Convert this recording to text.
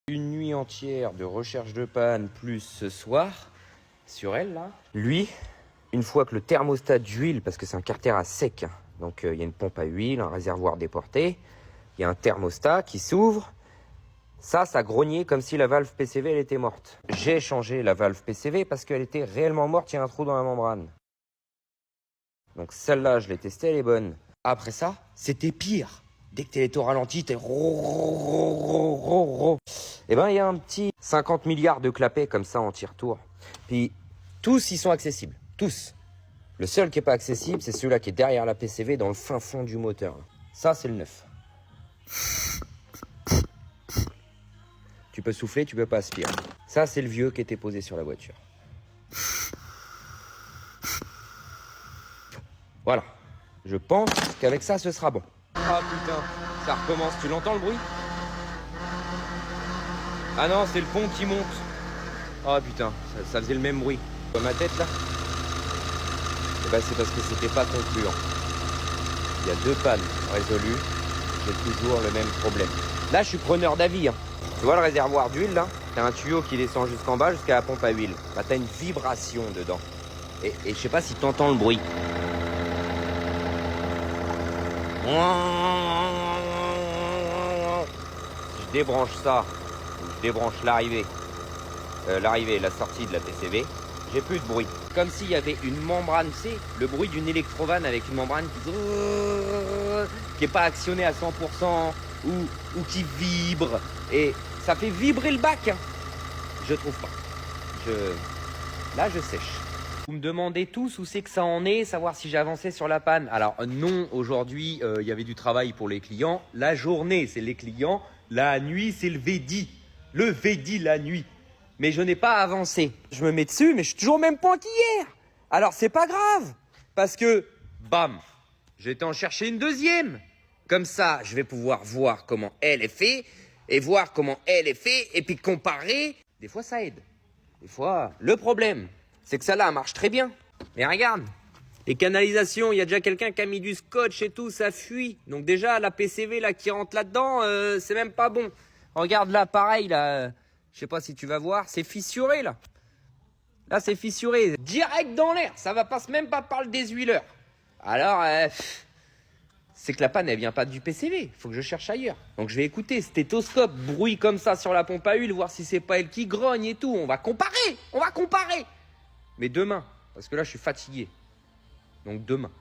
Une nuit entière de recherche de panne, plus ce soir, sur elle là. Lui, une fois que le thermostat d'huile, parce que c'est un carter à sec, donc il y a une pompe à huile, un réservoir déporté, il y a un thermostat qui s'ouvre. Ça grognait comme si la valve PCV elle était morte. J'ai changé la valve PCV parce qu'elle était réellement morte, il y a un trou dans la membrane. Donc celle-là, je l'ai testée, elle est bonne. Après ça, c'était pire. Dès que t'es au ralenti, t'es... Eh ben, il y a un petit 50 milliards de clapets comme ça en tire-tour. Puis, tous, ils sont accessibles. Tous. Le seul qui est pas accessible, c'est celui-là qui est derrière la PCV dans le fin fond du moteur. Ça, c'est le neuf. Tu peux souffler, tu peux pas aspirer. Ça, c'est le vieux qui était posé sur la voiture. Voilà. Je pense qu'avec ça, ce sera bon. Ah putain, ça recommence. Tu l'entends le bruit? Ah non, c'est le pont qui monte. Ah putain, ça faisait le même bruit. Comme ma tête là. Et ben c'est parce que c'était pas concluant. Il y a 2 pannes résolues. J'ai toujours le même problème. Là, je suis preneur d'avis. Hein. Tu vois le réservoir d'huile là? T'as un tuyau qui descend jusqu'en bas, jusqu'à la pompe à huile. Bah t'as une vibration dedans. Et je sais pas si t'entends le bruit. Je débranche ça. Je débranche l'arrivée. La sortie de la PCV. J'ai plus de bruit. Comme s'il y avait une membrane, tu sais, le bruit d'une électrovanne avec une membrane qui est pas actionnée à 100% ou qui vibre. Et ça fait vibrer le bac. Hein. Je trouve pas. Là, je sèche. Vous me demandez tous où c'est que ça en est, savoir si j'ai avancé sur la panne. Alors non, aujourd'hui, il y avait du travail pour les clients. La journée, c'est les clients. La nuit, c'est le VD. Le VD la nuit. Mais je n'ai pas avancé. Je me mets dessus, mais je suis toujours au même point qu'hier. Alors c'est pas grave. Parce que, bam, je vais t'en chercher une deuxième. Comme ça, je vais pouvoir voir comment elle est faite. Et voir comment elle est faite. Et puis comparer. Des fois, ça aide. Des fois, le problème, c'est que celle-là marche très bien. Mais regarde, les canalisations, il y a déjà quelqu'un qui a mis du scotch et tout, ça fuit. Donc déjà, la PCV là qui rentre là-dedans, c'est même pas bon. Regarde là, pareil là, je sais pas si tu vas voir, c'est fissuré là. Là, c'est fissuré, direct dans l'air. Ça va passe même pas par le désuileur. Alors, c'est que la panne, elle vient pas du PCV. Faut que je cherche ailleurs. Donc je vais écouter stéthoscope, bruit comme ça sur la pompe à huile, voir si c'est pas elle qui grogne et tout. On va comparer. Mais demain, parce que là, je suis fatigué. Donc demain.